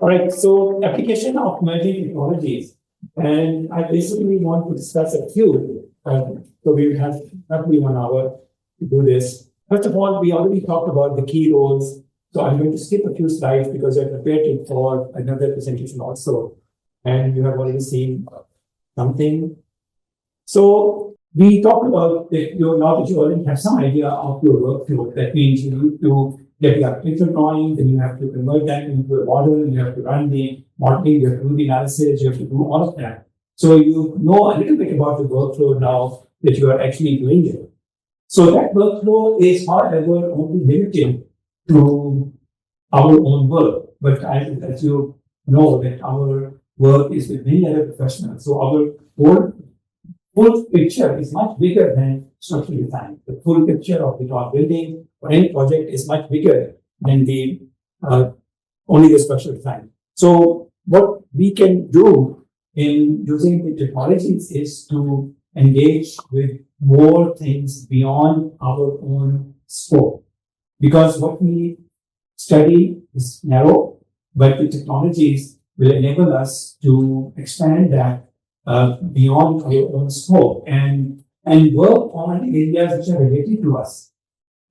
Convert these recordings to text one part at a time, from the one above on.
All right, so application of emerging technologies. And I basically want to discuss a few. So we will have roughly 1 hour to do this. First of all, we already talked about the key roles. So I'm going to skip a few slides because I prepared it for another presentation also. And you have already seen something. So we talked about that now that you already have some idea of your workflow. That means you need to get the architectural drawing, then you have to convert that into a model, you have to run the modeling, you have to do the analysis, you have to do all of that. So you know a little bit about the workflow now that you are actually doing it. So that workflow is, however, only limited to our own work. But as you know, that our work is with many other professionals. So our full picture is much bigger than structural design. The full picture of the tall building or any project is much bigger than the only the structural design. So what we can do in using the technologies is to engage with more things beyond our own scope. Because what we study is narrow, but the technologies will enable us to expand that beyond our own scope and work on areas which are related to us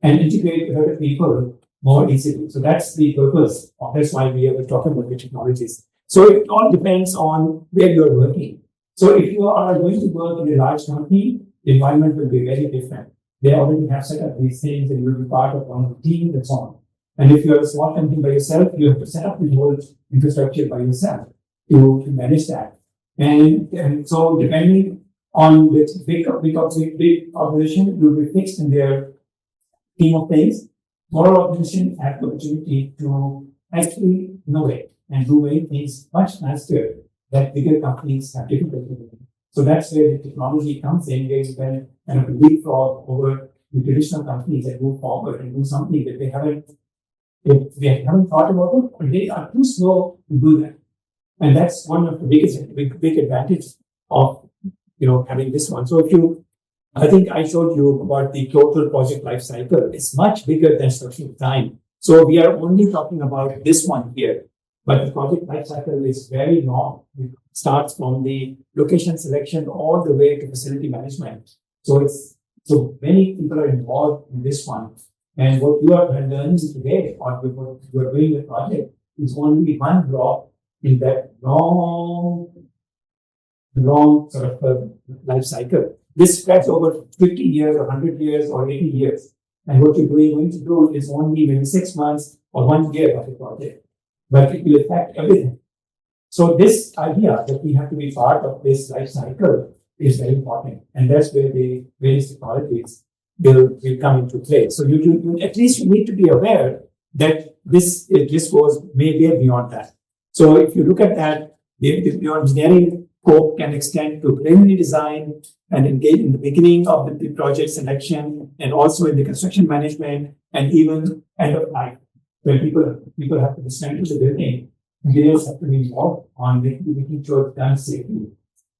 and integrate with other people more easily. So that's the purpose. That's why we are talking about the technologies. So it all depends on where you're working. So if you are going to work in a large company, the environment will be very different. They already have set up these things and you'll be part of one of the team and so on. And if you're a small company by yourself, you have to set up the whole infrastructure by yourself to manage that. And so depending on the big organization, will be fixed in their team of things. Smaller organizations have the opportunity to actually innovate and do many things much faster that bigger companies have difficulty with. So that's where the technology comes in, where you can kind of leapfrog over the traditional companies and move forward and do something that they haven't thought about it, or they are too slow to do that. And that's one of the big advantages of having this one. So I think I showed you about the total project lifecycle. It's much bigger than structural design. So we are only talking about this one here, but the project lifecycle is very long. It starts from the location selection all the way to facility management. So many people are involved in this one. And what you are learning today, or what you are doing the project, is only one block in that long sort of life cycle. This spreads over 50 years or 100 years or 80 years. And what you're going to do is only maybe 6 months or 1 year of the project, but it will affect everything. So this idea that we have to be part of this life cycle is very important. And that's where the various technologies will come into play. So you at least you need to be aware that this goes way beyond that. So if you look at that, your engineering scope can extend to preliminary design and engage in the beginning of the project selection and also in the construction management and even end of life. When people have to dismantle the building, engineers have to be involved on making sure it's done safely.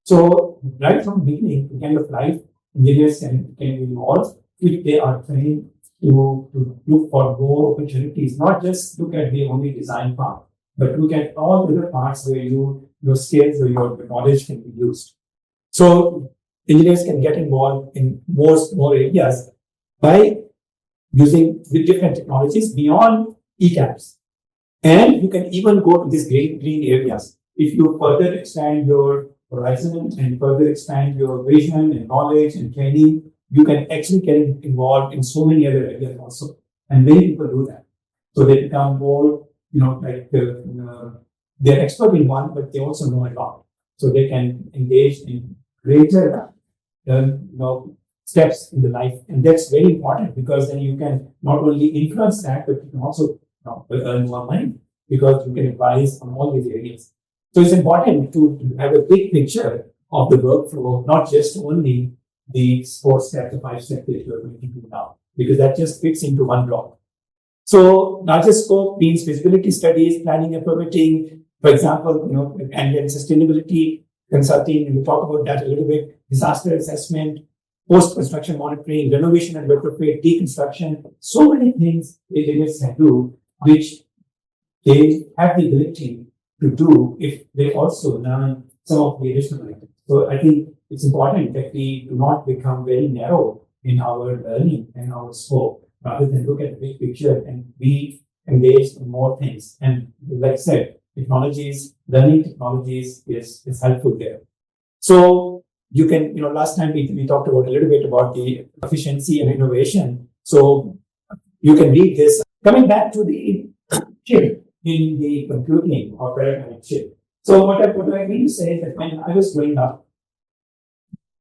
So right from the beginning to end of life, engineers can be involved if they are trained to look for more opportunities, not just look at the only design part, but look at all the other parts where your skills or your knowledge can be used. So engineers can get involved in more areas by using the different technologies beyond ECAPs. And you can even go to these green areas. If you further expand your horizon and further expand your vision and knowledge and training, you can actually get involved in so many other areas also. And many people do that. So they become more, they're expert in one, but they also know a lot. So they can engage in greater, steps in the life. And that's very important because then you can not only influence that, but you can also earn more money because you can advise on all these areas. So it's important to have a big picture of the workflow, not just only the 4 steps, the 5 steps that you're going to do now, because that just fits into one block. So larger scope means feasibility studies, planning and permitting, for example, and then sustainability consulting. We'll talk about that a little bit. Disaster assessment, post-construction monitoring, renovation and retrofit, deconstruction. So many things engineers can do, which they have the ability to do if they also learn some of the additional items. So I think it's important that we do not become very narrow in our learning and our scope, rather than look at the big picture and be engaged in more things. And like I said, learning technologies is helpful there. So you can, last time we talked about a little bit about the efficiency and innovation. So you can read this. Coming back to the chip in the computing or parametric chip. So what I mean to say is that when I was growing up,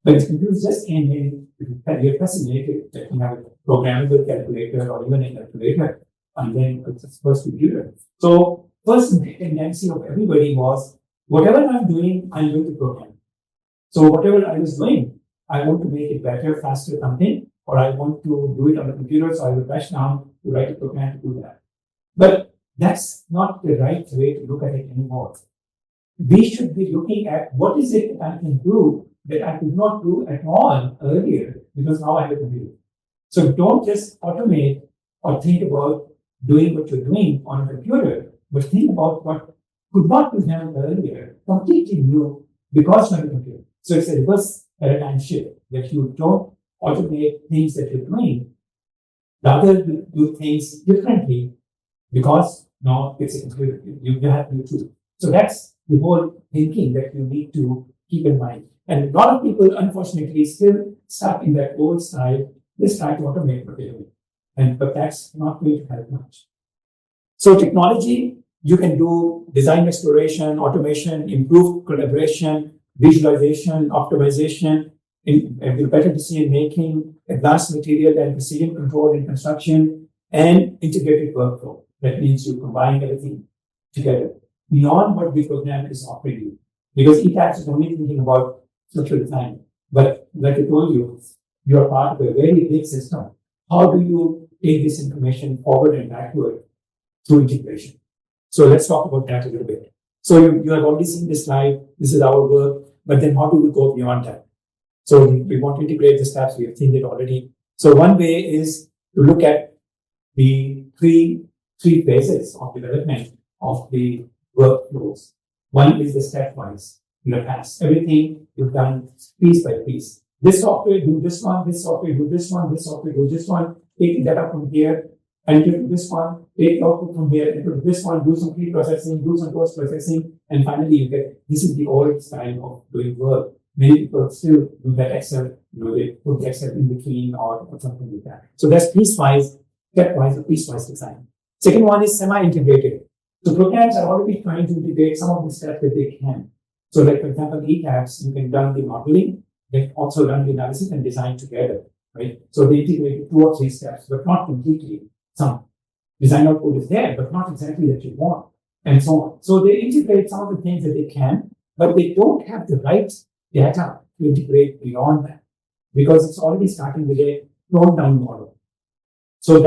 when computers just came in, you're fascinated that you have a programmable calculator or even a calculator, and then it's the first computer. So first tendency of everybody was, whatever I'm doing, I'm going to program. So whatever I was doing, I want to make it better, faster, something, or I want to do it on the computer, so I will rush down to write a program to do that. But that's not the right way to look at it anymore. We should be looking at what is it that I can do that I could not do at all earlier, because now I have a computer. So don't just automate or think about doing what you're doing on a computer, but think about what could not be done earlier, completely new, because of the computer. So it's a reverse paradigm shift, that you don't automate things that you're doing, rather do things differently, because now it's a computer. You have to do. So that's the whole thinking that you need to keep in mind. And a lot of people, unfortunately, still stuck in that old style. They try to automate what they're doing. But that's not going to help much. So technology, you can do design exploration, automation, improved collaboration, visualization, optimization, better decision making, advanced material and precision control in construction, and integrated workflow. That means you combine everything together beyond what the program is offering you. Because ETAX is only thinking about structural design. But like I told you, you are part of a very big system. How do you take this information forward and backward through integration? So let's talk about that a little bit. So you have already seen this slide. This is our work. But then how do we go beyond that? So we want to integrate the steps. We have seen it already. So one way is to look at the three phases of development of the workflows. One is the stepwise. In the past, everything you've done piece by piece. This software do this one, this software do this one, this software do this one, take data from here, enter to this one, take output from here, enter to this one, do some pre-processing, do some post-processing, and finally you get, this is the old style of doing work. Many people still do that Excel, they put the Excel in between or something like that. So that's piecewise, stepwise, or piecewise design. Second one is semi-integrated. So programs are already trying to integrate some of the steps that they can. So like, for example, ETABS, you can run the modeling, then also run the analysis and design together, right? So they integrate 2 or 3 steps, but not completely. Some design output is there, but not exactly that you want, and so on. So they integrate some of the things that they can, but they don't have the right data to integrate beyond that, because it's already starting with a toned down model. So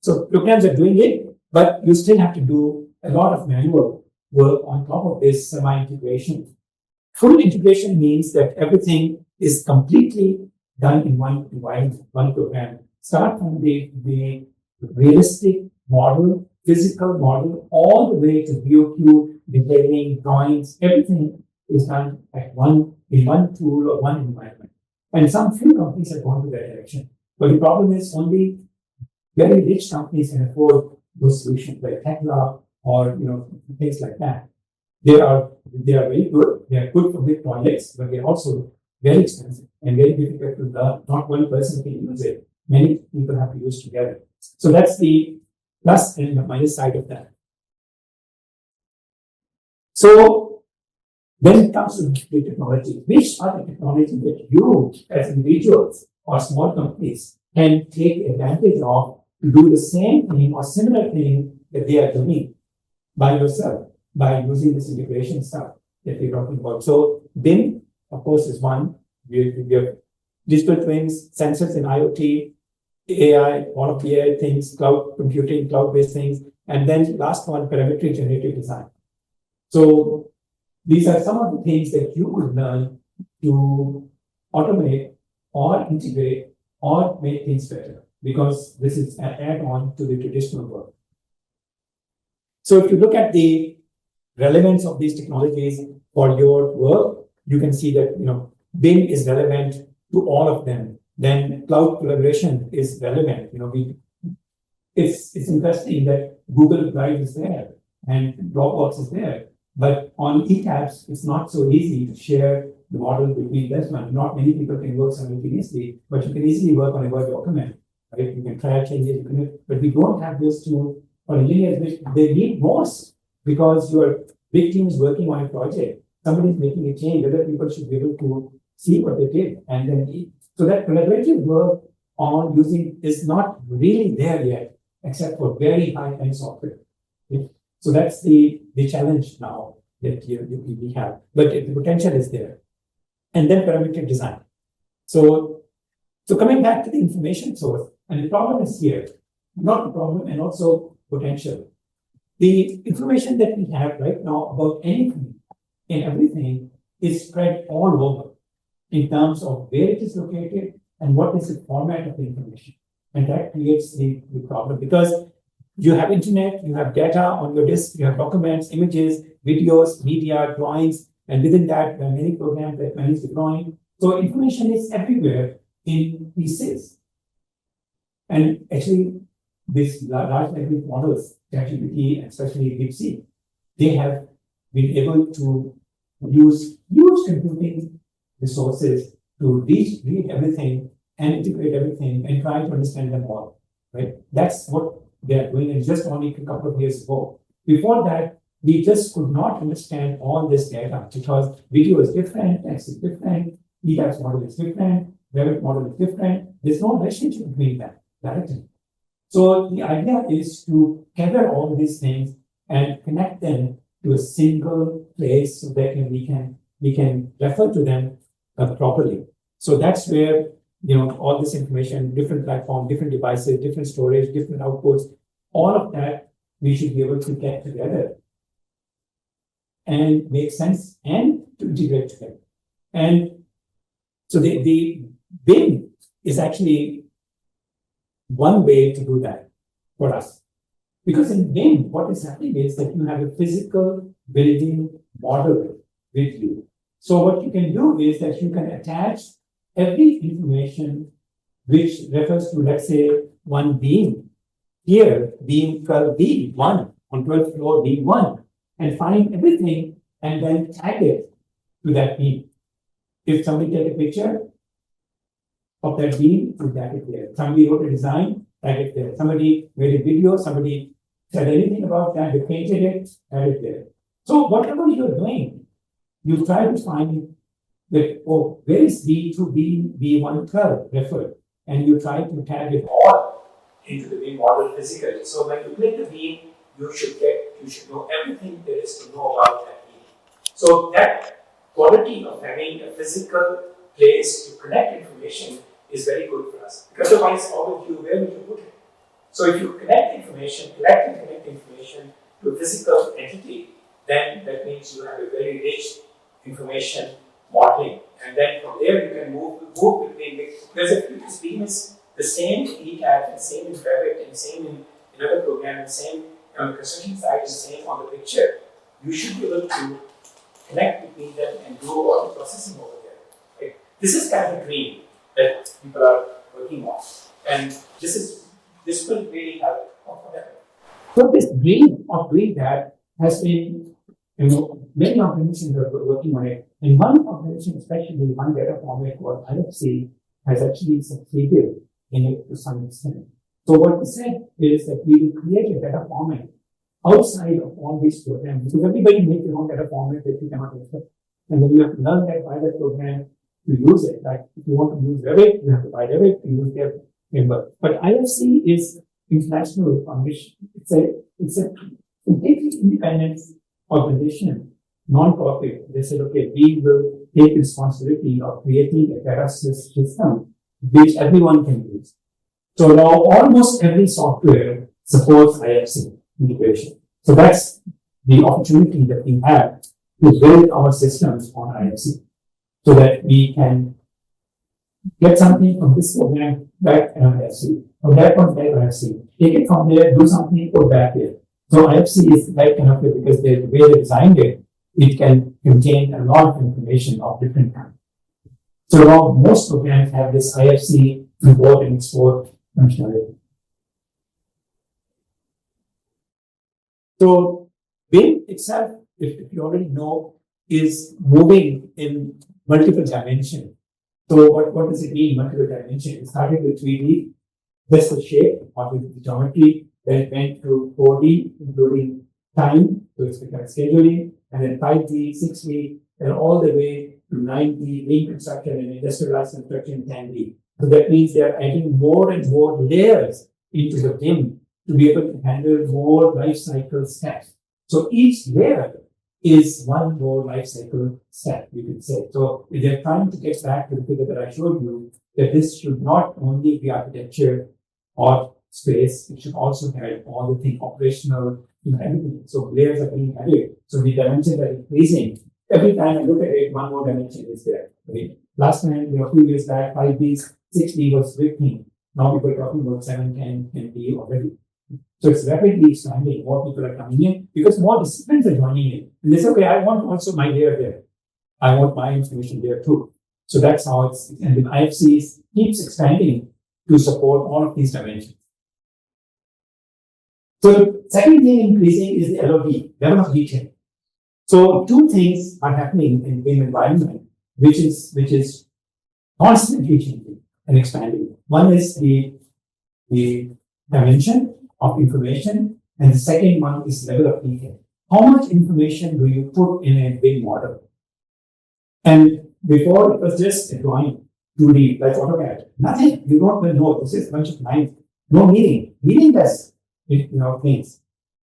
so programs are doing it, but you still have to do a lot of manual work on top of this semi-integration. Full integration means that everything is completely done in one environment, one program. Start from the realistic model, physical model, all the way to BOQ, detailing, drawings, everything is done in one tool or one environment. And some few companies have gone to that direction. But the problem is only very rich companies can afford those solutions, like Tekla or things like that. They are very good. They are good for big projects, but they're also very expensive and very difficult to learn. Not one person can use it. Many people have to use together. So that's the plus and the minus side of that. So then it comes to the technology. Which are the technologies that you, as individuals or small companies, can take advantage of to do the same thing or similar thing that they are doing by yourself, by using this integration stuff that we're talking about. So BIM, of course, is one. We have digital twins, sensors in IoT, AI, all of the AI things, cloud computing, cloud-based things, and then last one, parametric generative design. So these are some of the things that you could learn to automate or integrate or make things better, because this is an add-on to the traditional work. So if you look at the relevance of these technologies for your work, you can see that Bing is relevant to all of them. Then cloud collaboration is relevant. It's interesting that Google Drive is there and Dropbox is there, but on eTabs, it's not so easy to share the model between them. Not many people can work simultaneously, but you can easily work on a Word document, right? You can try changes, but we don't have those tools for engineers, which they need most, because your big team is working on a project. Somebody is making a change, other people should be able to see what they did. And then, so that collaborative work on using is not really there yet, except for very high-end software. So that's the challenge now that we have, but the potential is there. And then parametric design. So coming back to the information source, and the problem is here, not the problem, and also potential. The information that we have right now about anything and everything is spread all over in terms of where it is located and what is the format of the information. And that creates the problem, because you have internet, you have data on your disk, you have documents, images, videos, media, drawings, and within that, there are many programs that manage the drawing. So information is everywhere in pieces. And actually, these large language models, ChatGPT, and especially DeepSeek, they have been able to use huge computing resources to read everything and integrate everything and try to understand them all, right? That's what they are doing, and just only a couple of years ago. Before that, we just could not understand all this data because video is different, text is different, EDAX model is different, Revit model is different. There's no relationship between them directly. So the idea is to gather all these things and connect them to a single place so that we can refer to them properly. So that's where all this information, different platform, different devices, different storage, different outputs, all of that we should be able to get together and make sense and to integrate together. And so the BIM is actually one way to do that for us. Because in BIM, what is happening is that you have a physical building model with you. So what you can do is that you can attach every information which refers to, let's say, one beam. Here, beam 12B1 on 12th floor B1, and find everything and then tag it to that beam. If somebody take a picture of that beam, you tag it there. Somebody wrote a design, tag it there. Somebody made a video, somebody said anything about that, they painted it, tag it there. So whatever you're doing, you try to find that, oh, where is B2B, B112 referred? And you try to tag it all into the beam model physically. So when you click the beam, you should know everything there is to know about that beam. So that quality of having a physical place to connect information is very good for us. Because otherwise, how would you, where would you put it? So if you collect information to a physical entity, then that means you have a very rich information modeling. And then from there you can move between, because if this beam is the same in ETAB, and same in Revit, and same in another program, and same on the construction side, is the same on the picture, you should be able to connect between them and do all the processing over there. Right? This is kind of a dream that people are working on. And this will really help. So this dream of doing that has been, many organizations are working on it. And one organization, especially one data format called IFC, has actually succeeded in it to some extent. So what we said is that we will create a data format outside of all these programs, because everybody makes their own data format that you cannot accept. And then you have to learn that by that program to use it. Like if you want to use Revit, you have to buy Revit to use their framework. But IFC is international foundation. It's a completely independent organization, non-profit. They said, okay, we will take responsibility of creating a data system which everyone can use. So now almost every software supports IFC integration. So that's the opportunity that we have to build our systems on IFC so that we can get something from this program back in IFC, from that one back to IFC, take it from there, do something, put back there. So IFC is very connected because the way they designed it, it can contain a lot of information of different kinds. So now most programs have this IFC import and export functionality. So BIM itself, if you already know, is moving in multiple dimensions. So what does it mean, multiple dimensions? It started with 3D, that's the shape, or with the geometry, then it went to 4D, including time, so it's become scheduling, and then 5D, 6D, and all the way to 9D, lean construction and industrialized construction 10D. So that means they are adding more and more layers into the BIM to be able to handle more life cycle steps. So each layer is one more life cycle step, you could say. So they're trying to get back to the figure that I showed you, that this should not only be architecture or space, it should also have all the things operational, everything. So layers are being added. So the dimensions are increasing. Every time I look at it, one more dimension is there. Right? Last time, a few years back, 5D, 6D was big thing. Now people are talking about 7, 10, 10D already. So it's rapidly expanding. More people are coming in because more disciplines are joining in. And they say, okay, I want also my layer there. I want my information there too. So that's how it's, and the IFC keeps expanding to support all of these dimensions. So the second thing increasing is the LOD, level of detail. So two things are happening in the environment, which is constantly changing and expanding. One is the dimension of information, and the second one is level of detail. How much information do you put in a big model? And before it was just a drawing, 2D, like AutoCAD. Nothing. You don't even know. This is a bunch of lines. No meaning. Meaningless, things.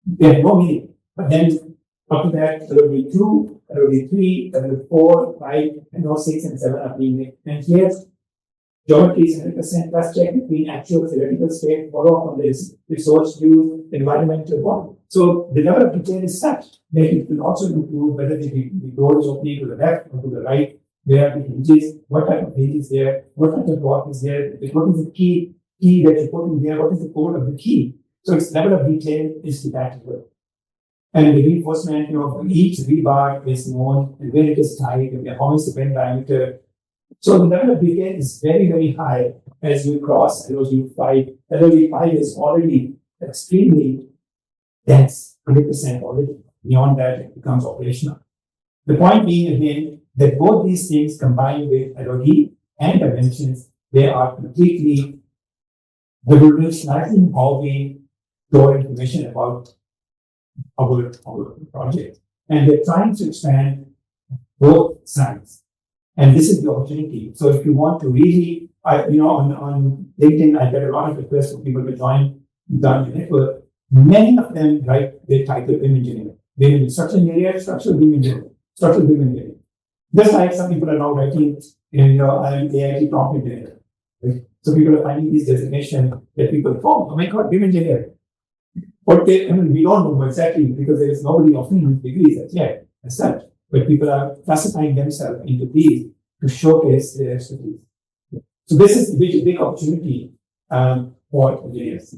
They have no meaning. But then after that, there will be 2, there will be 3, there will be 4, 5, and now 6 and 7 are being made. And here, geometry is 100% plus check between actual theoretical state, follow up on this, resource use, environmental one. So the level of detail is such that it will also include whether the door is opening to the left or to the right, where are the hinges, what type of hinge is there, what type of lock is there, what is the key that you put in there, what is the code of the key. So its level of detail is detachable. And the reinforcement, each rebar is known and where it is tied, and how is the bend diameter. So the level of detail is very, very high as you cross LOD5. LOD5 is already extremely dense, 100% already. Beyond that, it becomes operational. The point being again that both these things combined with LOD and dimensions, they are completely revolutionizing how we store information about our project. And they're trying to expand both sides. And this is the opportunity. So if you want to really, on LinkedIn, I get a lot of requests for people to join the network. Many of them write their title BIM engineer. BIM in structural engineer, structural BIM engineer, structural BIM engineer. Just like some people are now writing, I'm AIT prompt engineer. Right? So people are finding these designations that people, oh my God, BIM engineer. But we don't know exactly because there is nobody offering degrees as such. But people are classifying themselves into these to showcase their expertise. So this is a big opportunity for engineers.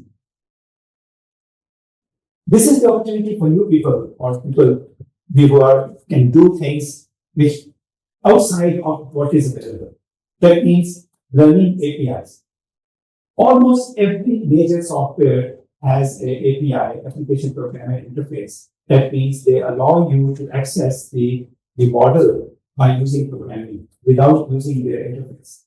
This is the opportunity for you people or people who can do things which outside of what is available. That means learning APIs. Almost every major software has an API, application programmer interface. That means they allow you to access the model by using programming without using their interface.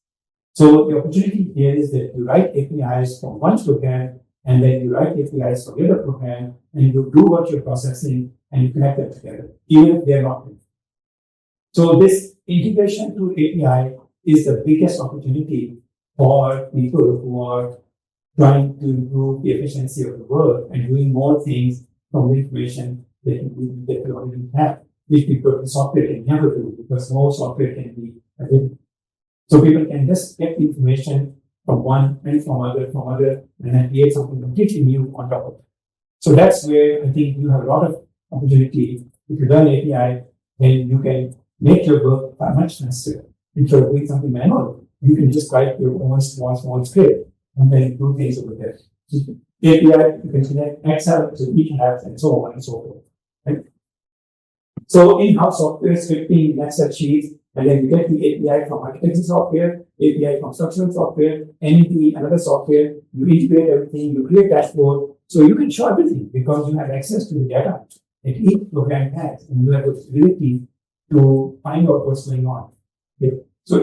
So the opportunity here is that you write APIs for one program, and then you write APIs for the other program, and you do what you're processing, and you connect them together, even if they're not. So this integration to API is the biggest opportunity for people who are trying to improve the efficiency of the work and doing more things from the information that you already have, which people software can never do because no software can be available. So people can just get the information from one and from other, and then create something completely new on top of it. So that's where I think you have a lot of opportunity. If you learn API, then you can make your work much faster. If you're doing something manual, you can just write your own small script and then do things over there. API, you can connect Excel to ETABS and so on and so forth. Right? So in-house software scripting in Excel sheets, and then you get the API from architecture software, API from structural software, NEP, another software, you integrate everything, you create dashboard, so you can show everything because you have access to the data that each program has, and you have the ability to find out what's going on. Okay. So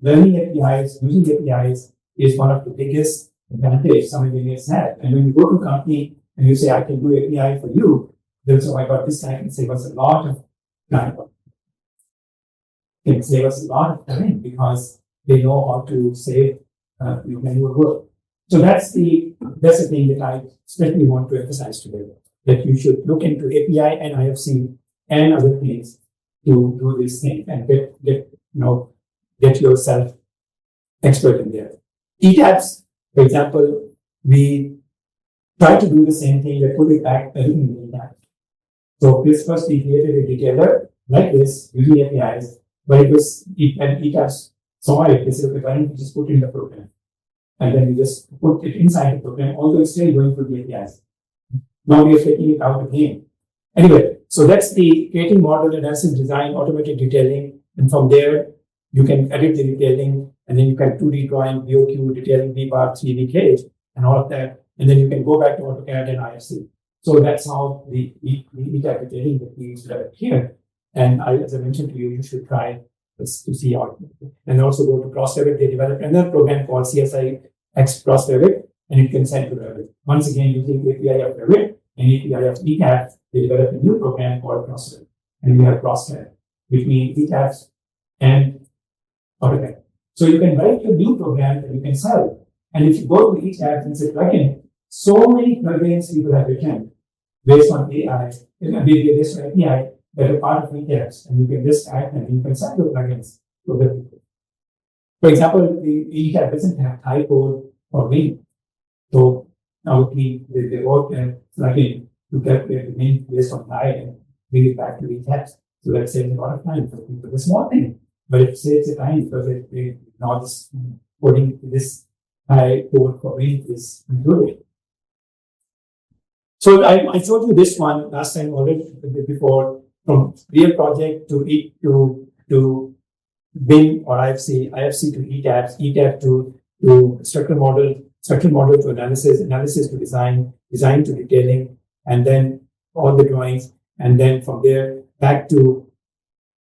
learning APIs, using APIs is one of the biggest advantages some engineers have. And when you go to a company and you say, I can do API for you, they'll say, oh my God, this guy can save us a lot of time. Can save us a lot of time because they know how to save manual work. So that's the thing that I especially want to emphasize today, that you should look into API and IFC and other things to do this thing and get yourself expert in there. ETABS, for example, we try to do the same thing, we put it back everything in ETABS. So first we created a detailer like this using APIs, but ETABS saw it, they said, okay, why don't we just put it in the program? And then we just put it inside the program, although it's still going through the APIs. Now we are taking it out again. Anyway, so that's the creating model, analysis, design, automated detailing. And from there, you can edit the detailing, and then you can 2D drawing, BOQ, detailing, VBAR, 3D cage, and all of that. And then you can go back to AutoCAD and IFC. So that's how the ETAB detailing that we use here. And as I mentioned to you, you should try this to see how it. And also go to CrossRevit. They developed another program called CSI X CrossRevit, and it can send to Revit. Once again, using API of Revit and API of ETABS, they developed a new program called CrossRevit. And we have CrossRevit between ETABS and AutoCAD. So you can write a new program that you can sell. And if you go to ETABS and say plugin, so many plugins people have written based on AI, based on API that are part of ETABS, and you can just add them and you can sell the plugins to other people. For example, the ETABS doesn't have Thai code or Wing. So now they wrote a plugin to calculate the Wing based on Thai and bring it back to ETABS. So that saves a lot of time for people. It's a small thing, but it saves the time because they now just putting this Thai code for Wing is included. So I showed you this one last time already before, from real project to BIM or IFC to ETABS, ETABS to structural model to analysis to design to detailing, and then all the drawings, and then from there back to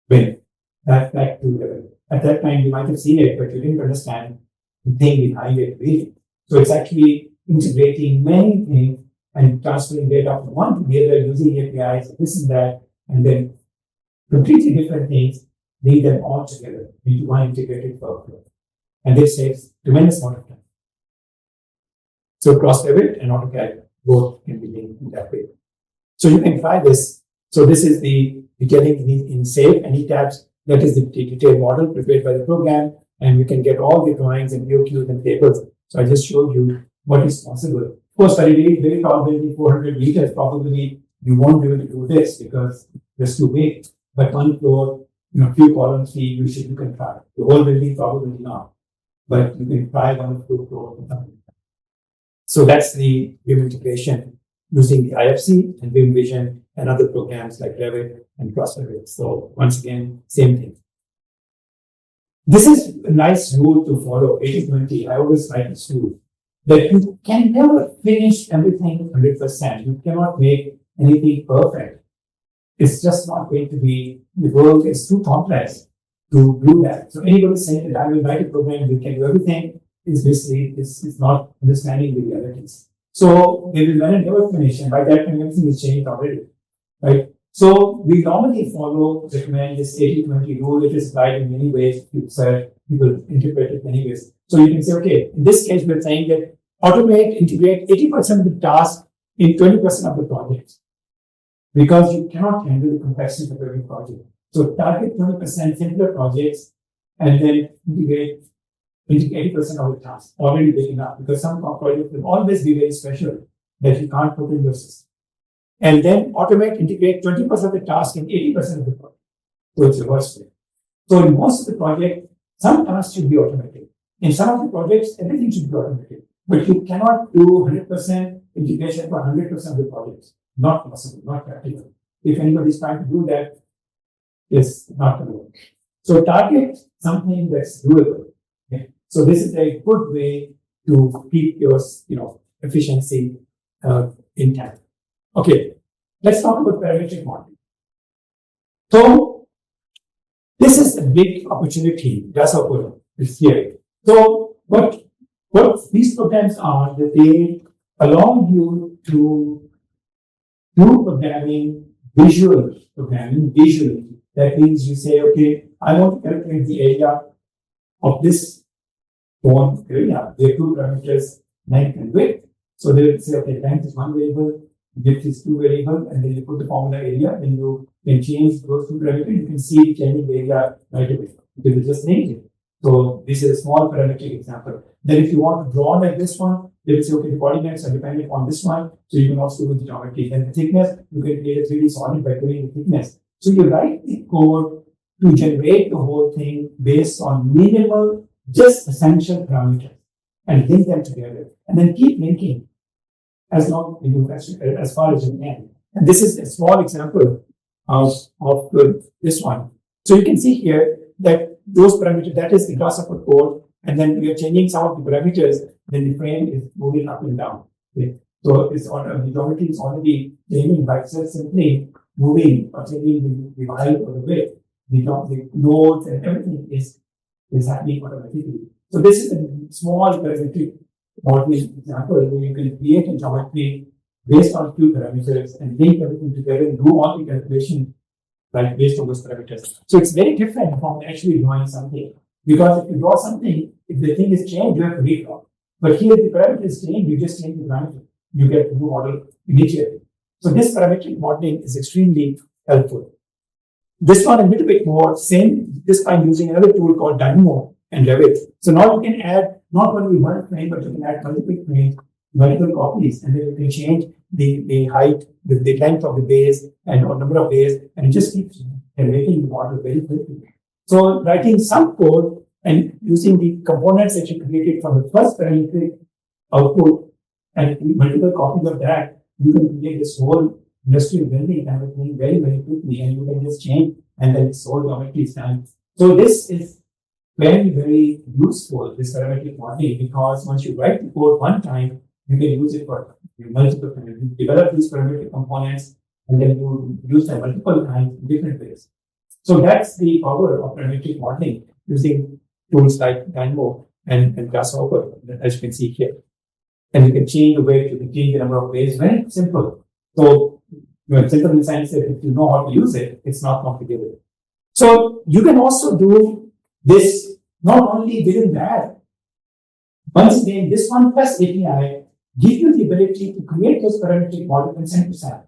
BIM, back to level. At that time, you might have seen it, but you didn't understand the thing behind it really. So it's actually integrating many things and transferring data from one to the other using APIs, this and that, and then completely different things, lead them all together into one integrated workflow. And this saves tremendous amount of time. So CrossRevit and AutoCAD both can be linked in that way. So you can try this. So this is the detailing in SAFE and ETABS. That is the detailed model prepared by the program, and you can get all the drawings and BOQs and tables. So I just showed you what is possible. Of course, very tall building, 400 meters, probably you won't be able to do this because it's too big. But one floor, few columns, you can try. The whole building, probably not. But you can try 1 or 2 floors. So that's the BIM integration using the IFC and BIM Vision and other programs like Revit and CrossRevit. So once again, same thing. This is a nice rule to follow, 80-20. I always like this rule, that you can never finish everything 100%. You cannot make anything perfect. It's just not going to be, the world is too complex to do that. So anybody saying that I will write a program, we can do everything, is basically, is not understanding the realities. So they will never finish, and by that time everything is changed already, right? So we normally recommend this 80-20 rule. It is applied in many ways. People interpret it many ways. So you can say, okay, in this case, we're saying that integrate 80% of the task in 20% of the projects, because you cannot handle the complexity of every project. So target 20% simpler projects and then integrate 80% of the tasks already big enough, because some projects will always be very special that you can't put in your system. And then integrate 20% of the task in 80% of the project. So it's reverse way. So in most of the project, some tasks should be automated. In some of the projects, everything should be automated, but you cannot do 100% integration for 100% of the projects. Not possible, not practical. If anybody is trying to do that, it's not going to work. So target something that's doable. Okay? So this is a good way to keep your efficiency intact. Okay, let's talk about parametric modeling. So this is a big opportunity. Grasshopper is here. So what these programs are, that they allow you to do programming visually. That means you say, okay, I want to calculate the area of this bone area. There are two parameters, length and width. So they will say, okay, length is one variable, width is two variable, and then you put the formula area, then you can change those two parameters. You can see changing the area right away because you just named it. So this is a small parametric example. Then if you want to draw like this one, they will say, okay, the coordinates are dependent on this one. So you can also do the geometry. And the thickness, you can create a 3D solid by doing the thickness. So you write the code to generate the whole thing based on minimal, just essential parameters and link them together. And then keep linking as far as you can. And this is a small example of this one. So you can see here that those parameters, that is the grasshopper code, and then we are changing some of the parameters, then the frame is moving up and down. Okay? So it's on the geometry is already changing by itself, simply moving or changing the height or the width. The nodes and everything is happening automatically. So this is a small parametric modeling example where you can create a geometry based on few parameters and link everything together and do all the calculation right based on those parameters. So it's very different from actually drawing something. Because if you draw something, if the thing is changed, you have to redraw. But here, if the parameter is changed, you just change the parameter. You get a new model immediately. So this parametric modeling is extremely helpful. This one a little bit more, same, this time using another tool called Dynamo and Naveed. So now you can add not only one frame, but you can add multiple frames, multiple copies, and then you can change the height, the length of the base, and number of bays, and it just keeps generating the model very quickly. So writing some code and using the components that you created from the first parametric output and multiple copies of that, you can create this whole industrial building and everything very, very quickly, and you can just change and then this whole geometry is done. So this is very, very useful, this parametric modeling, because once you write the code one time, you can use it for multiple times. You develop these parametric components and then you use them multiple times in different ways. So that's the power of parametric modeling using tools like Dynamo and Grasshopper, as you can see here. And you can change the weight, you can change the number of ways, very simple. So simple in the sense that if you know how to use it, it's not complicated. So you can also do this not only within that. Once again, this one plus API gives you the ability to create those parametric models and send to SAP.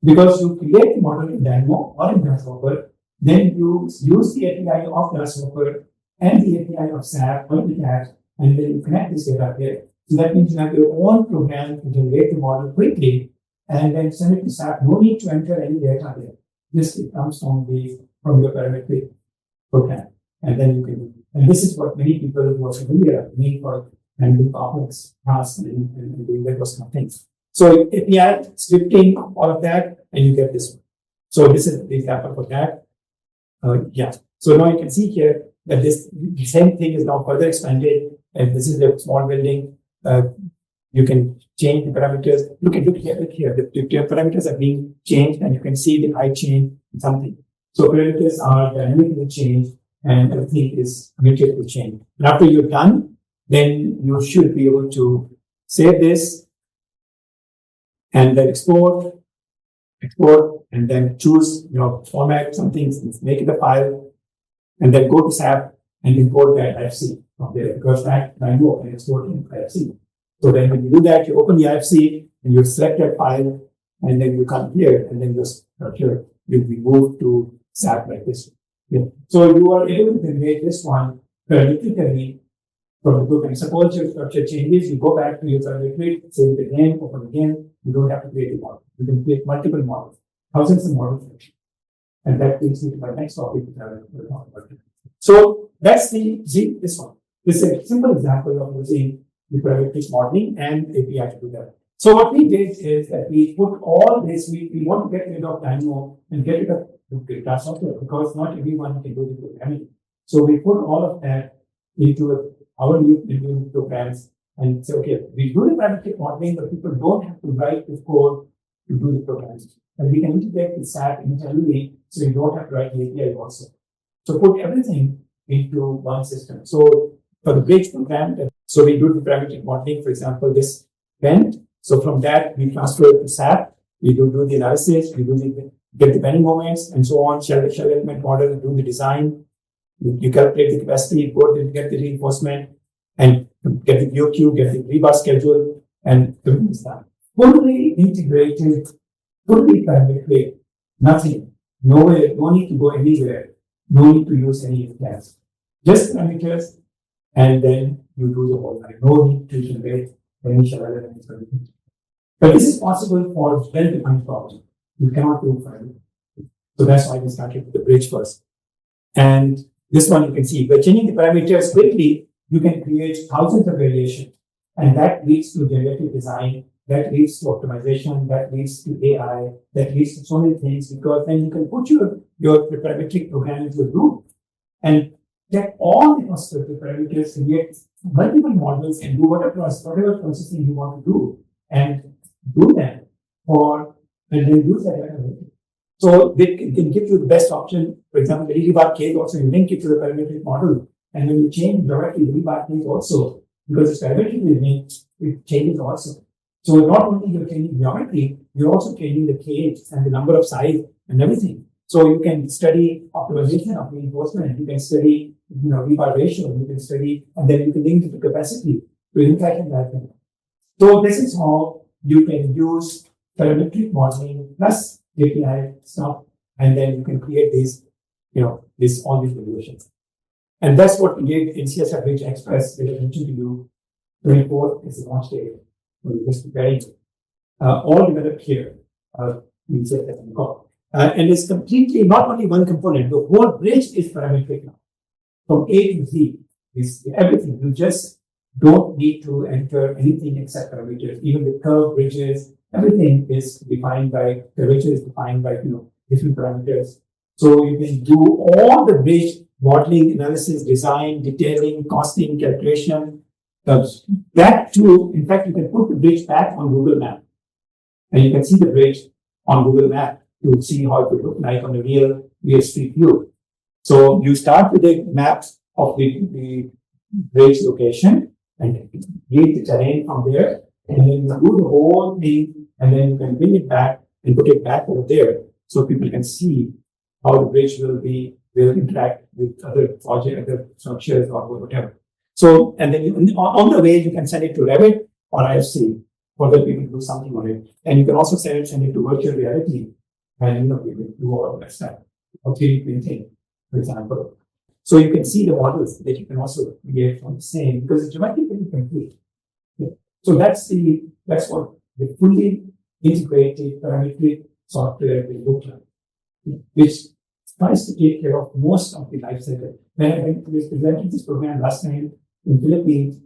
Because you create the model in Dynamo or in Grasshopper, then you use the API of Grasshopper and the API of SAP or the cat, and then you connect this data here. So that means you have your own program to generate the model quickly and then send it to SAP. No need to enter any data there. Just it comes from your parametric program. And then you can, and this is what many people who are familiar need for handling complex tasks and doing those kind of things. So API, scripting, all of that, and you get this one. So this is the example for that. Yeah. So now you can see here that the same thing is now further expanded, and this is a small building. You can change the parameters. Look here. The parameters are being changed, and you can see the height change something. So parameters are dynamically changed, and everything is immediately changed. And after you're done, then you should be able to save this and then export, and then choose format something, make it a file, and then go to SAP and import that IFC from there, because that I know and export in IFC. So then when you do that, you open the IFC and you select that file, and then you come here, and then your structure will be moved to SAP like this. Yeah. So you are able to generate this one parametrically from the book. And suppose your structure changes, you go back to your parametric, save it again, open again. You don't have to create a model. You can create multiple models, thousands of models. And that brings me to my next topic, which I will talk about. So that's this one. This is a simple example of using the parametric modeling and API to do that. So what we did is that we put all this, we want to get rid of Dynamo and get rid of data software because not everyone can do the programming. So we put all of that into our new programs and say, okay, we do the parametric modeling, but people don't have to write the code to do the programs. And we can integrate the SAP internally, so you don't have to write the API also. So put everything into one system. So for the bridge program, so we do the parametric modeling, for example, this bend. So from that, we transfer it to SAP. We do the analysis, we get the bending moments and so on, shell element model, do the design. You calculate the capacity, go to get the reinforcement, and get the BOQ, get the rebar schedule, and everything is done. Fully integrated, fully parametric, nothing. Nowhere, no need to go anywhere, no need to use any class. Just parameters, and then you do the whole thing. No need to generate any shell elements or anything. But this is possible for well-defined problems. You cannot do parametric. So that's why we started with the bridge first. And this one you can see, by changing the parameters quickly, you can create thousands of variations. And that leads to generative design, that leads to optimization, that leads to AI, that leads to so many things, because then you can put your parametric program into a group and get all the possible parameters, create multiple models and do whatever processing you want to do and do them and then use that. So they can give you the best option. For example, the rebar case also, you link it to the parametric model. And when you change directly the rebar case also, because it's parametrically linked, it changes also. So not only you're changing geometry, you're also changing the cage and the number of size and everything. So you can study optimization of reinforcement, you can study rebar ratio, you can study, and then you can link it to capacity to impact that thing. So this is how you can use parametric modeling plus API stuff, and then you can create these, all these solutions. And that's what we did in CSR Bridge Express, which I mentioned to you. 24 is the launch date. We're just preparing all developed here. We said that we got. And it's completely not only one component, the whole bridge is parametric now. From A to Z, is everything. You just don't need to enter anything except parameters. Even the curved bridges, everything is defined by curvature is defined by different parameters. So you can do all the bridge modeling, analysis, design, detailing, costing, calculation. That too, in fact, you can put the bridge back on Google Map, and you can see the bridge on Google Map to see how it would look like on a real street view. So you start with the maps of the bridge location and read the terrain from there, and then you do the whole thing, and then you can bring it back and put it back over there, so people can see how the bridge will interact with other structures or whatever. So, and then on the way, you can send it to Revit or IFC for the people to do something on it. And you can also send it to virtual reality, and people do all of that stuff, or 3D printing, for example. So you can see the models that you can also create from the same, because it's geometrically complete. Yeah. So that's what the fully integrated parametric software will look like, which tries to take care of most of the life cycle. When I presented this program last time in Philippines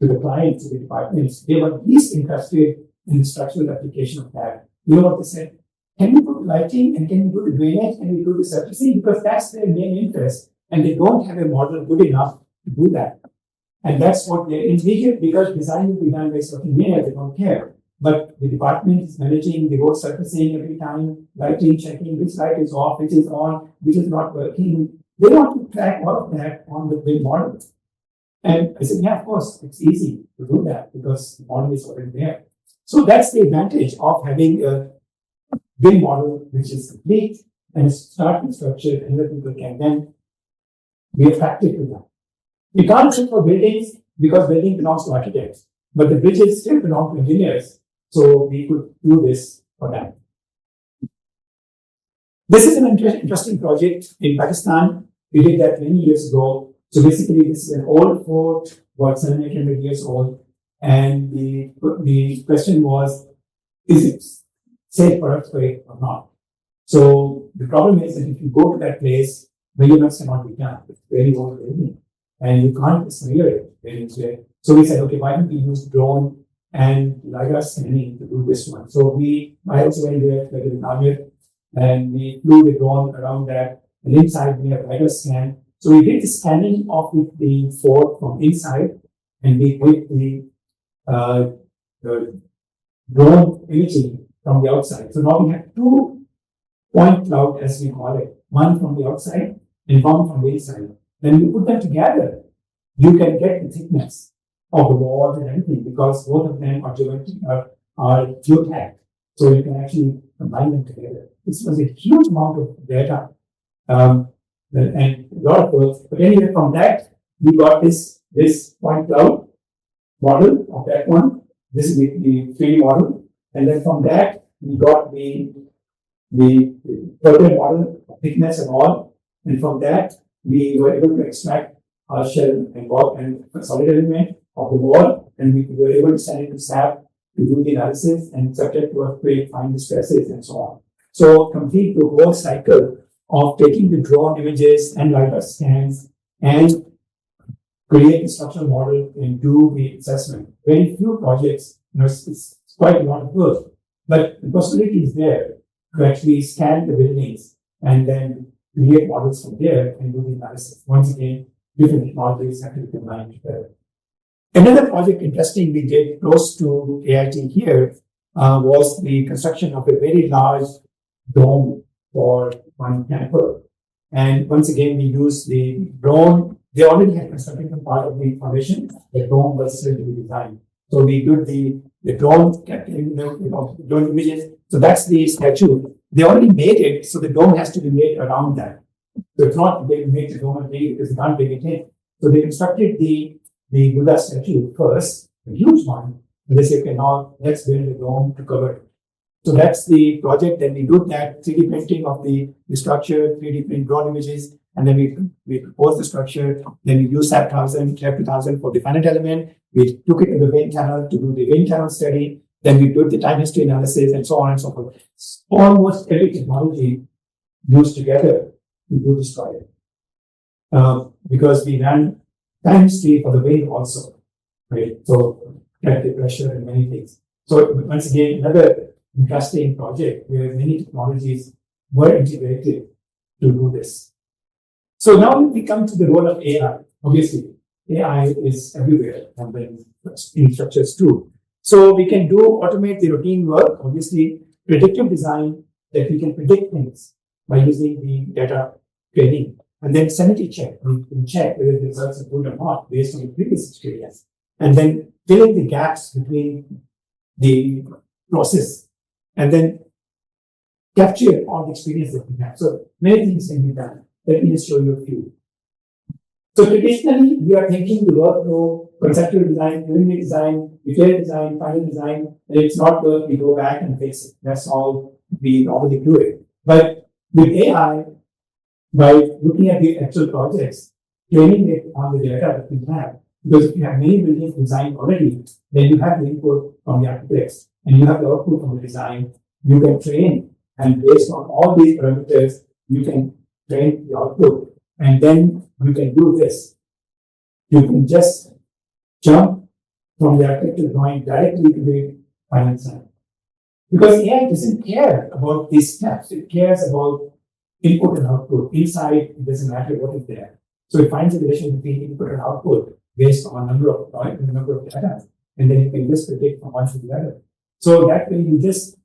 to the clients, to the departments, they were least interested in the structural application of that. You know what they said? Can you do lighting and can you do the drainage? Can you do the surfacing? Because that's their main interest. And they don't have a model good enough to do that. And that's what they're indicated, because design will be done by certain engineers, they don't care. But the department is managing the road surfacing every time, lighting, checking which light is off, which is on, which is not working. They want to track all of that on the BIM model. And I said, yeah, of course, it's easy to do that because the model is already there. So that's the advantage of having a BIM model which is complete and start with structure, and other people can then be attracted to that. We can't sit for buildings because building belongs to architects, but the bridges still belong to engineers. So we could do this for them. This is an interesting project in Pakistan. We did that many years ago. So basically, this is an old fort, about 700-800 years old. And the question was, is it safe for earthquake or not? So the problem is that if you go to that place, measurements cannot be done. It's very old building. and you can't smear it when it's there. So we said, okay, why don't we use drone and LiDAR scanning to do this one? So I also went there like in Anwar, and we flew the drone around that, and inside we have LiDAR scan. So we did the scanning of the fort from inside, and we did the drone imaging from the outside. So now we have 2 point cloud, as we call it, one from the outside and one from the inside. When you put them together, you can get the thickness of the walls and everything, because both of them are geotagged. So you can actually combine them together. This was a huge amount of data and a lot of work. But anyway, from that, we got this point cloud model of that one. This is the 3D model. And then from that, we got the total model thickness and all. And from that, we were able to extract our shell and wall and solid element of the wall. And we were able to send it to SAP to do the analysis and subject to earthquake, find the stresses and so on. So complete the whole cycle of taking the drone images and LiDAR scans and create the structural model and do the assessment. Very few projects, it's quite a lot of work, but the possibility is there to actually scan the buildings and then create models from there and do the analysis. Once again, different technologies have to be combined together. Another project interesting we did close to AIT here was the construction of a very large dome for one temple. And once again, we used the drone. They already had constructed some part of the foundation. The dome was still to be designed. So we did the drone, drone images. So that's the statue. They already made it, so the dome has to be made around that. So it's not they make the dome big because they can't bring it in. So they constructed the Buddha statue first, a huge one. And they say, okay, now let's build a dome to cover it. So that's the project. Then we do that 3D printing of the structure, 3D print drone images, and then we propose the structure. Then we use SAP 2000 for the finite element. We took it to the wind tunnel to do the wind tunnel study. Then we did the time history analysis and so on and so forth. Almost every technology used together to do this project. Because we ran time history for the wind also, right? So the pressure and many things. So once again, another interesting project where many technologies were integrated to do this. So now we come to the role of AI. Obviously, AI is everywhere and then in structures too. So we can automate the routine work, obviously predictive design, that we can predict things by using the data training. And then sanity check, we can check whether the results are good or not based on the previous experience. And then filling the gaps between the process and then capture all the experience that we have. So many things can be done. Let me just show you a few. So traditionally, we are thinking the workflow, conceptual design, preliminary design, detailed design, final design, and it's not work, we go back and fix it. That's how we normally do it. But with AI, by looking at the actual projects, training it on the data that we have, because if you have many buildings designed already, then you have the input from the architects and you have the output from the design. You can train, and based on all these parameters, you can train the output, and then you can do this. You can just jump from the architectural drawing directly to the final design. Because AI doesn't care about these steps, it cares about input and output. Inside, it doesn't matter what is there. So it finds a relation between input and output based on number of data, and then you can just predict from one to the other. So that way you just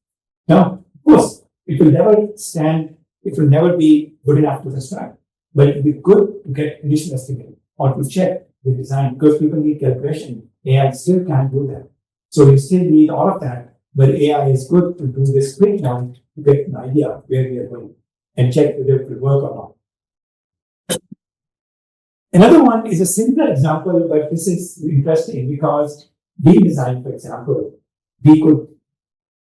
jump. Of course, it will never stand, it will never be good enough to construct, but it will be good to get initial estimate or to check the design, because people need calculation. AI still can't do that. So we still need all of that, but AI is good to do this quick one to get an idea of where we are going and check whether it will work or not. Another one is a simpler example, but this is interesting because beam design, for example, we could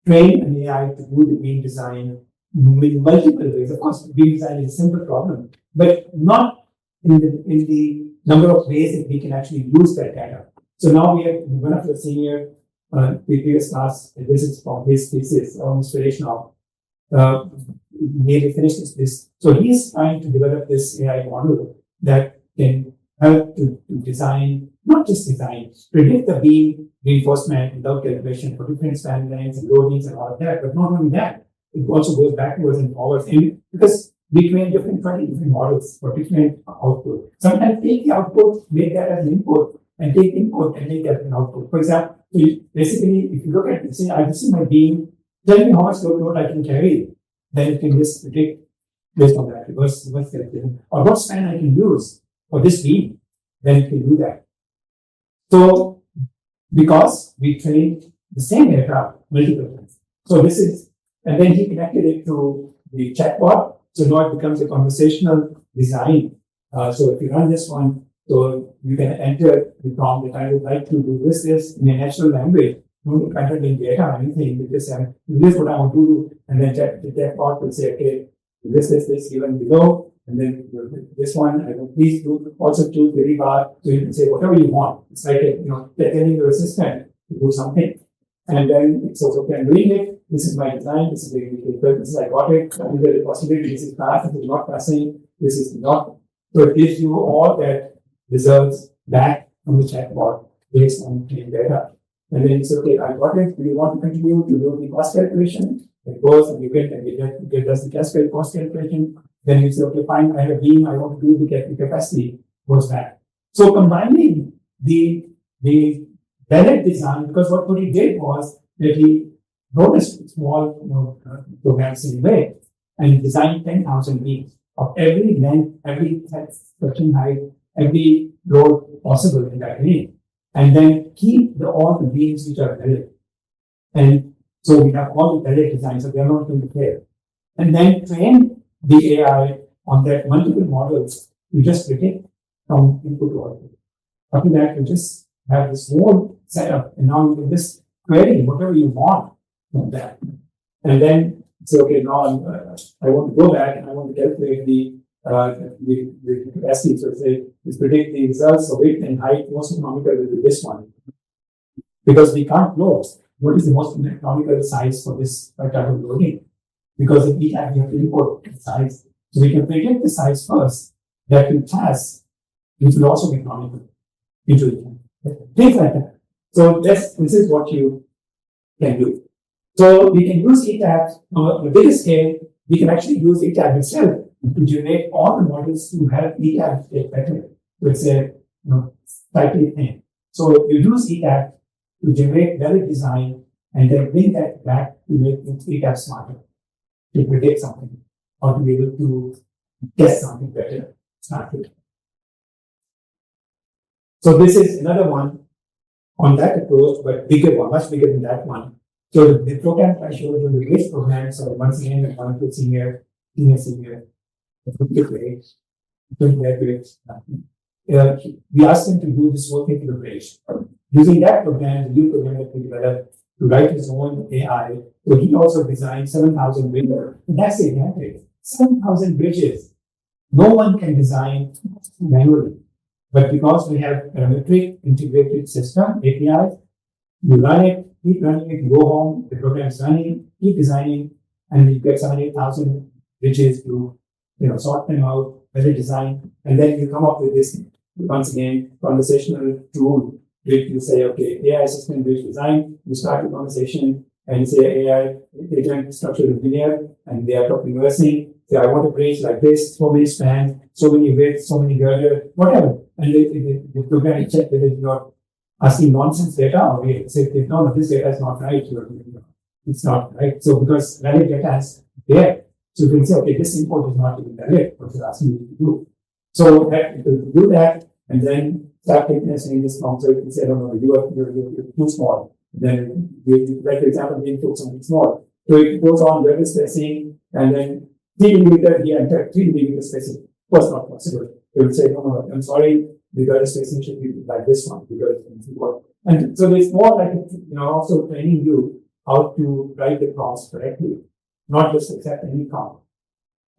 train an AI to do the beam design in multiple ways. Of course, beam design is a simple problem, but not in the number of ways that we can actually use that data. So now we have one of the senior previous class, this is from his thesis or inspiration of nearly finished this. So he's trying to develop this AI model that can help to design, not just design, predict the beam reinforcement without calibration for different span lengths and loadings and all of that. But not only that, it also goes backwards and forwards. And because we train different models for different output. Sometimes take the output, make that as an input, and take input and make that an output. For example, basically, if you look at this, this is my beam, tell me how much load I can carry, then you can just predict based on that, reverse calculation, or what span I can use for this beam, then you can do that. So, because we trained the same aircraft multiple times. So this is, and then he connected it to the chatbot. So now it becomes a conversational design. So if you run this one, so you can enter the prompt that I would like to do this in a natural language. Don't enter in data or anything. You just say, this is what I want to do. And then the chatbot will say, okay, this given below. And then this one, I will please do also choose the bar. So you can say whatever you want. It's like, telling your assistant to do something. And then it says, okay, I'm doing it. This is my design. This is the indicator. This is I got it. And the possibility this is passed. This is not passing. This is not. So it gives you all that results back from the chatbot based on clean data. And then you say, okay, I got it. Do you want to continue to do the cost calculation? It goes and you get does the cascade cost calculation. Then you say, okay, fine, I have a beam, I want to do the capacity, goes back. So combining the pellet design, because what he did was that he wrote a small programs in a way and designed 10,000 beams of every length, every section height, every load possible in that range. And then keep all the beams which are pellet. And so we have all the pellet designs, so they are not going to fail. And then train the AI on that multiple models to just predict from input to output. After that, you just have this whole setup, and now you can just query whatever you want from that. And then say, okay, now I want to go back and I want to calculate the capacity. So say, let's predict the results of width and height most economical will be this one. Because we can't know what is the most economical size for this type of loading. Because if we have to import the size, so we can predict the size first, that will pass, which will also be economical into it. Things like that. So this is what you can do. So we can use ETABS on a bigger scale. We can actually use ETABS itself to generate all the models to help ETABS get better. So it's a slightly thing. So you use ETABS to generate valid design and then bring that back to make ETABS smarter, to predict something or to be able to guess something better. Smarter. So this is another one on that approach, but bigger one, much bigger than that one. So the program I showed you, the base programs are one senior, one to senior, senior, grade, graduates. We asked him to do this whole thing to the bridge. Using that program, the new program that we developed to write his own AI. So he also designed 7,000 bridges. And that's the advantage. 7,000 bridges. No one can design manually. But because we have parametric integrated system, APIs, you run it, keep running it, you go home, the program is running, keep designing, and you get 78,000 bridges to sort them out, better design, and then you come up with this, once again, conversational tool, which you say, okay, AI system bridge design, you start the conversation, and you say AI agent structural engineer, and they are conversing, say, I want a bridge like this, so many spans, so many widths, so many girders, whatever. And the program check whether you're not asking nonsense data or we say, no, this data is not right. It's not right. So because valid data is there. So you can say, okay, this input is not even valid, what you're asking you to do. So that you do that and then start taking a saying this long. So you can say, I don't know, you're too small. Then like for example, we input something small. So it goes on level spacing and then 3 millimeter here and 3 millimeter spacing. Of course not possible. They will say, no, I'm sorry, the guide spacing should be like this one because and so it's more like also training you how to write the prompts correctly, not just accept any prompt.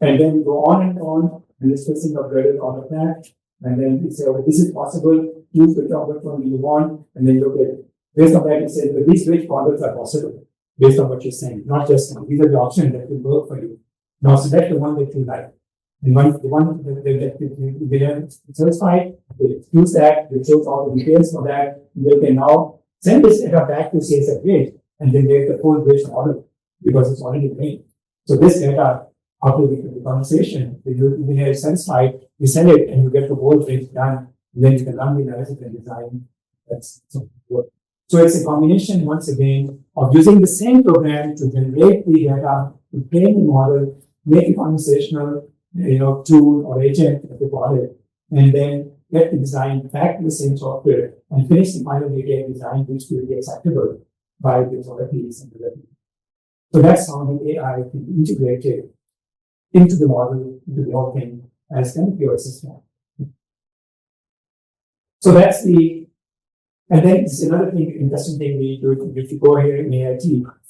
And then go on and the spacing of graded all of that. And then you say, okay, this is possible, choose which object one you want, and then look at it. Based on that, you say, but these which models are possible, based on what you're saying, not just these are the options that will work for you. Now select the one that you like. And they are satisfied, they use that, they show all the details for that, they can now send this data back to CSF grid, and then get the full bridge model because it's already made. So this data, after the conversation, the engineer is satisfied, you send it and you get the whole bridge done, and then you can run the analysis and design. That's so good. So it's a combination, once again, of using the same program to generate the data, to train the model, make a conversational, tool or agent, if you call it, and then get the design back to the same software and finish the final detailed design, which will be acceptable by the authorities and the. So that's how the AI can be integrated into the model, into the whole thing as kind of your system. So that's and then it's another thing, interesting thing we do. If you go here in AIT,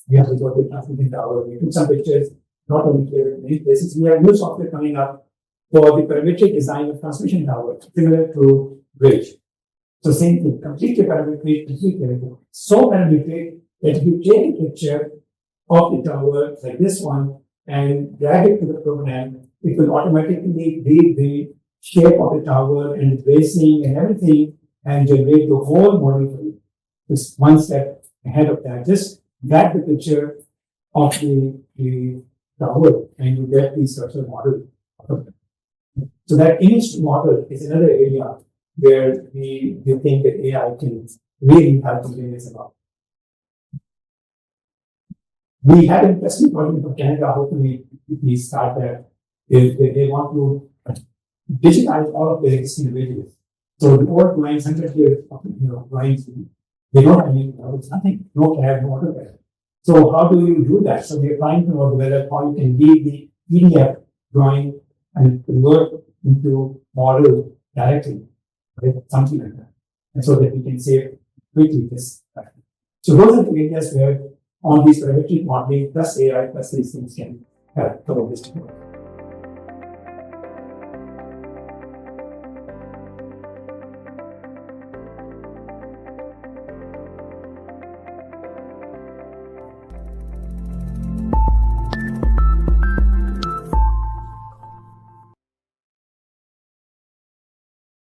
we have to go to the transmission tower. We took some pictures, not only here in many places. We have new software coming up for the parametric design of transmission tower, similar to bridge. So same thing, completely parametric, so parametric that if you take a picture of the tower like this one and drag it to the program, it will automatically read the shape of the tower and the bracing and everything and generate the whole model for you. Just one step ahead of that. Just drag the picture of the tower and you get the structural model. So that image model is another area where we think that AI can really help engineers about. We have an interesting project for Canada. Hopefully, we start that. They want to digitize all of the existing villages. So the old lines, 100 years of lines, they don't have any, nothing, no CAD, no AutoCAD. So how do you do that? So we're trying to know whether how you can leave the PDF drawing and convert into model directly, right? Something like that. And so that we can save quickly this. So those are the areas where on these parametric modeling plus AI plus these things can help cover this technology.